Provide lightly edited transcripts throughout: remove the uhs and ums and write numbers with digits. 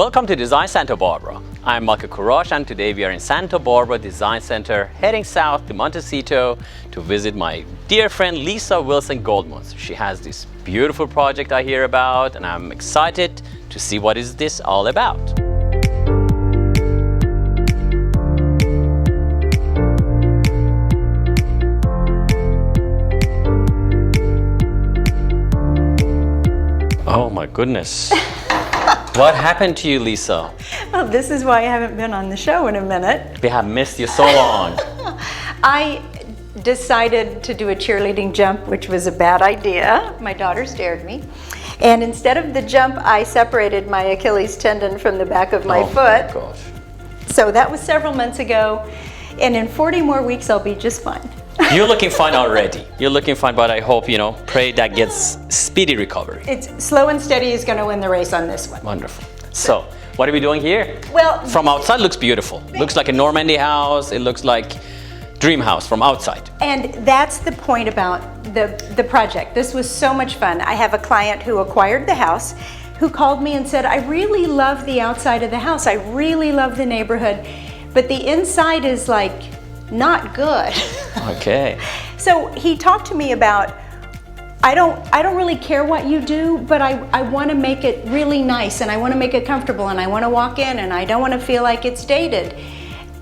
Welcome to Design Santa Barbara. I'm Malka Kourosh, and today we are in Santa Barbara Design Center, heading south to Montecito to visit my dear friend Leesa Wilson Goldmuntz. She has this beautiful project I hear about, and I'm excited to see what is this all about. Oh my goodness. What happened to you, Leesa? Well, this is why I haven't been on the show in a minute. We have missed you so long. I decided to do a cheerleading jump, which was a bad idea. My daughter dared me. And instead of the jump, I separated my Achilles tendon from the back of my foot. My gosh. So that was several months ago. And in 40 more weeks, I'll be just fine. You're looking fine already. You're looking fine, but I hope, pray that gets speedy recovery. It's slow and steady is going to win the race on this one. Wonderful. So, what are we doing here? Well, from outside looks beautiful. Looks like a Normandy house. It looks like dream house from outside. And that's the point about the project. This was so much fun. I have a client who acquired the house who called me and said, I really love the outside of the house. I really love the neighborhood, but the inside is like not good. Okay. So he talked to me about, I don't really care what you do, but I want to make it really nice, and I want to make it comfortable, and I want to walk in, and I don't want to feel like it's dated.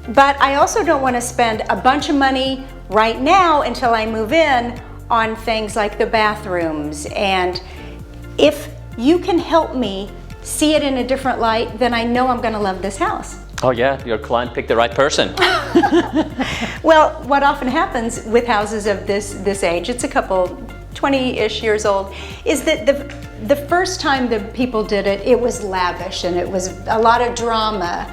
But I also don't want to spend a bunch of money right now until I move in on things like the bathrooms. And if you can help me see it in a different light, then I know I'm going to love this house. Oh yeah, your client picked the right person. Well, what often happens with houses of this age, it's a couple 20-ish years old, is that the first time the people did it, it was lavish and it was a lot of drama.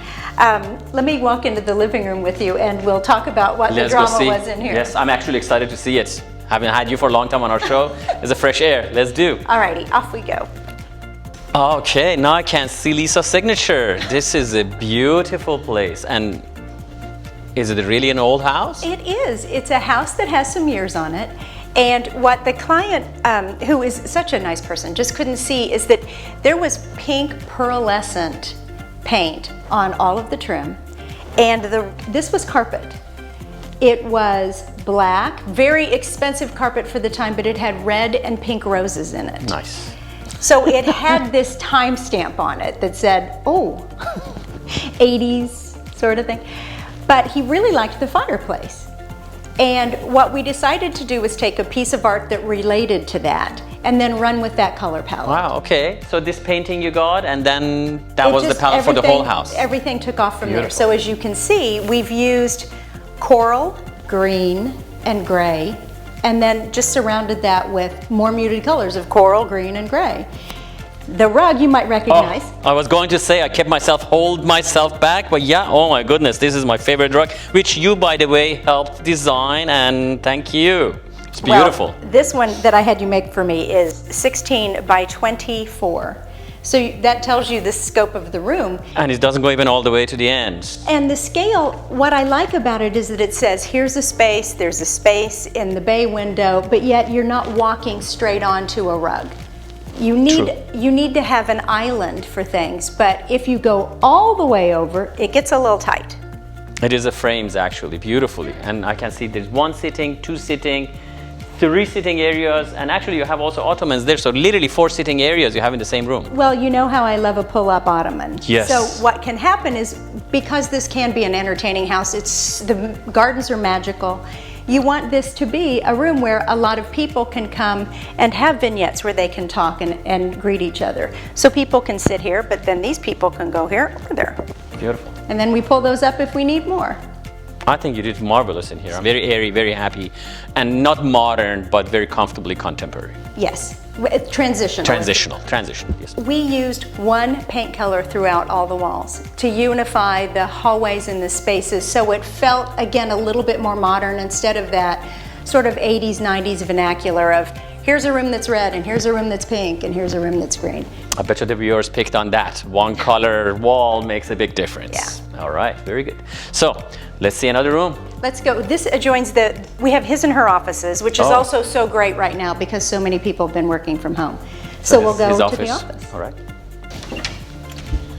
Let me walk into the living room with you and we'll talk about what the drama was in here. Yes, I'm actually excited to see it. Haven't had you for a long time on our show. It's a fresh air. Let's do. Alrighty, off we go. Okay, now I can see Leesa's signature. This is a beautiful place. And is it really an old house? It is. It's a house that has some years on it. And what the client, who is such a nice person, just couldn't see is that there was pink pearlescent paint on all of the trim. And this was carpet. It was black, very expensive carpet for the time, but it had red and pink roses in it. Nice. So it had this timestamp on it that said, oh, 80s sort of thing. But he really liked the fireplace. And what we decided to do was take a piece of art that related to that and then run with that color palette. Wow, okay. So this painting you got, and then that was the palette for the whole house. Everything took off from there. So as you can see, we've used coral, green, and gray, and then just surrounded that with more muted colors of coral, green, and gray. The rug you might recognize. Oh, I was going to say I kept hold myself back, but yeah, oh my goodness, this is my favorite rug, which you, by the way, helped design, and thank you. It's beautiful. Well, this one that I had you make for me is 16 by 24. So that tells you the scope of the room. And it doesn't go even all the way to the end. And the scale, what I like about it is that it says, here's a space, there's a space in the bay window, but yet you're not walking straight onto a rug. You need to have an island for things, but if you go all the way over, it gets a little tight. It is a frames actually, beautifully. And I can see there's 1 sitting, 2 sitting, 3 sitting areas, and actually you have also ottomans there, so literally 4 sitting areas you have in the same room. Well, you know how I love a pull-up ottoman. Yes. So what can happen is, because this can be an entertaining house, the gardens are magical. You want this to be a room where a lot of people can come and have vignettes where they can talk and greet each other. So people can sit here, but then these people can go here or there. Beautiful. And then we pull those up if we need more. I think you did marvelous in here. I'm very airy, very happy, and not modern, but very comfortably contemporary. Yes, transitional. Transitional, yes. We used one paint color throughout all the walls to unify the hallways and the spaces, so it felt, again, a little bit more modern instead of that sort of 80s, 90s vernacular of here's a room that's red, and here's a room that's pink, and here's a room that's green. I bet you the viewers picked on that. One color wall makes a big difference. Yeah. All right, very good. So, let's see another room. Let's go. This adjoins we have his and her offices, which is also so great right now because so many people have been working from home. So we'll go to the office. All right.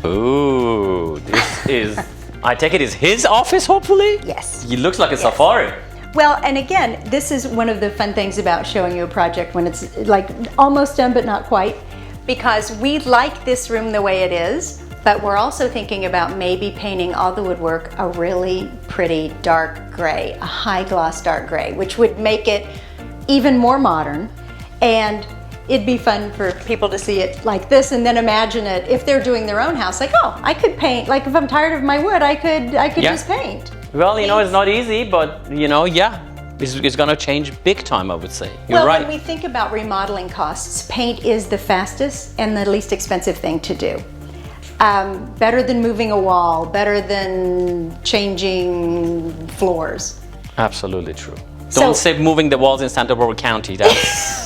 Ooh, this is, I take it is his office, hopefully? Yes. It looks like a safari. Well, and again, this is one of the fun things about showing you a project when it's like almost done but not quite, because we like this room the way it is, but we're also thinking about maybe painting all the woodwork a really pretty dark gray, a high gloss dark gray, which would make it even more modern. And it'd be fun for people to see it like this and then imagine it if they're doing their own house, like, oh, I could paint, like if I'm tired of my wood, I could just paint. Well, you know, it's not easy, but you know, yeah, it's gonna change big time, I would say. You're well, right. when we think about remodeling costs, paint is the fastest and the least expensive thing to do. Better than moving a wall, better than changing floors. Absolutely true. So- Don't say moving the walls in Santa Barbara County. That's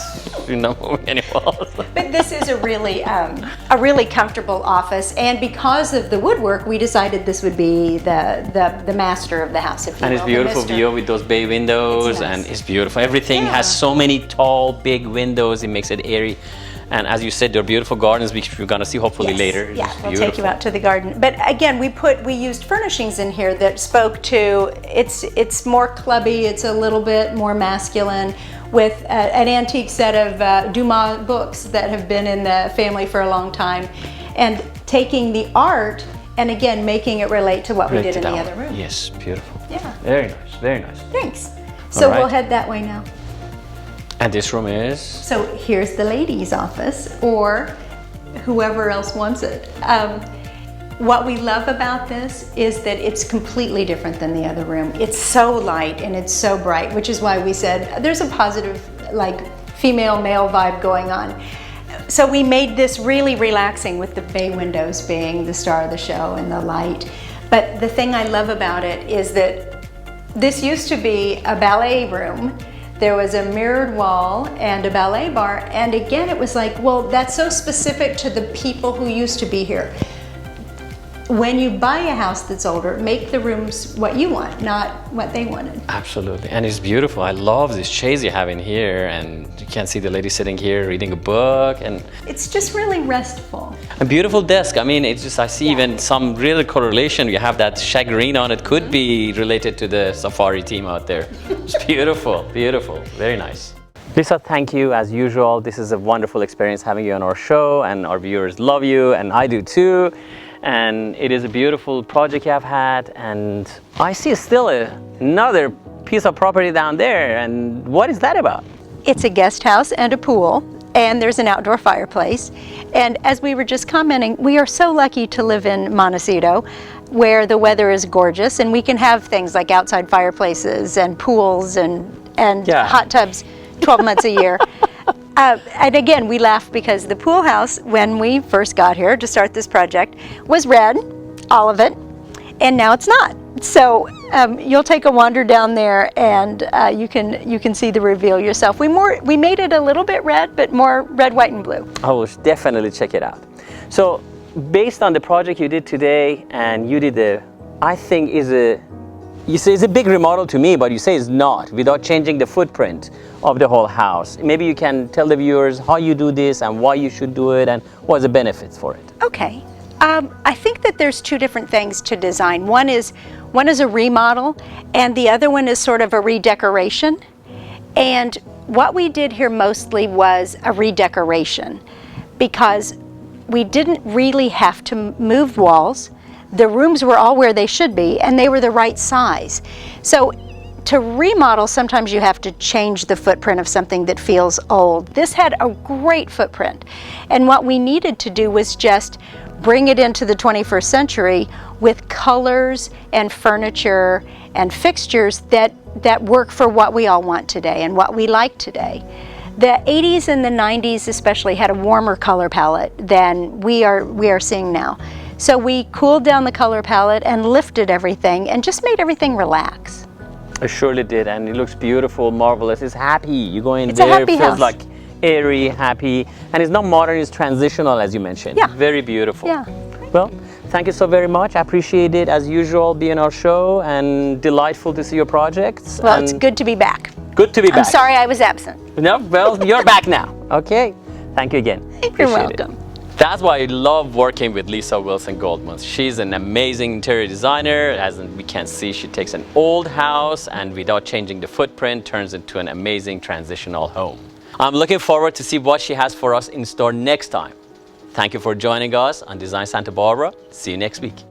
you're not moving any walls. But this is a really comfortable office, and because of the woodwork, we decided this would be the master of the house, if you And will. it's beautiful the mister. view with those bay windows, It's nice. and it's beautiful. Everything Yeah. has so many tall, big windows. It makes it airy. And as you said, they're beautiful gardens, which we're gonna see hopefully Yes. later. Yeah, It's we'll take you out to the garden. But again, we used furnishings in here that spoke to, it's more clubby, it's a little bit more masculine, with an antique set of Dumas books that have been in the family for a long time, and taking the art and again making it relate to what we did in the other room. Yes, beautiful. Yeah. Very nice, very nice. Thanks. So All right. we'll head that way now. And this room is? So here's the ladies' office, or whoever else wants it. What we love about this is that it's completely different than the other room. It's so light and it's so bright, which is why we said there's a positive, like, female-male vibe going on. So we made this really relaxing with the bay windows being the star of the show and the light. But the thing I love about it is that this used to be a ballet room. There was a mirrored wall and a ballet bar, and again it was like, well, that's so specific to the people who used to be here. When you buy a house that's older, make the rooms what you want, not what they wanted. Absolutely, and it's beautiful. I love this chase you have in here, and you can see the lady sitting here reading a book, and It's just really restful. a beautiful desk. I mean, it's just, I see even some real correlation. You have that shagreen on it, could be related to the safari team out there. It's beautiful, beautiful, very nice. Lisa, thank you as usual. This is a wonderful experience having you on our show, and our viewers love you, and I do too. And it is a beautiful project you have had, and I see still another piece of property down there. And what is that about? It's a guest house and a pool, and there's an outdoor fireplace. And as we were just commenting, we are so lucky to live in Montecito, where the weather is gorgeous, and we can have things like outside fireplaces and pools and Yeah. hot tubs 12 months a year. And again, we laugh because the pool house, when we first got here to start this project, was red, all of it, and now it's not. So you'll take a wander down there, and you can see the reveal yourself. We made it a little bit red, but more red, white, and blue. I will definitely check it out. So, based on the project you did today, and you did I think you say it's a big remodel to me, but you say it's not, without changing the footprint of the whole house. Maybe you can tell the viewers how you do this and why you should do it and what are the benefits for it. Okay. I think that there's two different things to design. One is a remodel, and the other one is sort of a redecoration. And what we did here mostly was a redecoration, because we didn't really have to move walls. The rooms were all where they should be, and they were the right size. So to remodel, sometimes you have to change the footprint of something that feels old. This had a great footprint, and what we needed to do was just bring it into the 21st century with colors and furniture and fixtures that work for what we all want today and what we like today. The 80s and the 90s especially had a warmer color palette than we are seeing now. So we cooled down the color palette and lifted everything and just made everything relax. I surely did, and it looks beautiful, marvelous. It's happy. You go in It's a there, happy it feels house. like airy, happy, and it's not modern, it's transitional, as you mentioned. Yeah. Very beautiful. Yeah. Well, thank you so very much. I appreciate it, as usual, being on our show, and delightful to see your projects. Well, and it's good to be back. Good to be back. I'm sorry I was absent. No, well, you're back now. Okay. Thank you again. You're Appreciate it. welcome. That's why I love working with Leesa Wilson Goldmuntz. She's an amazing interior designer. As we can see, she takes an old house and without changing the footprint, turns it into an amazing transitional home. I'm looking forward to see what she has for us in store next time. Thank you for joining us on Design Santa Barbara. See you next week.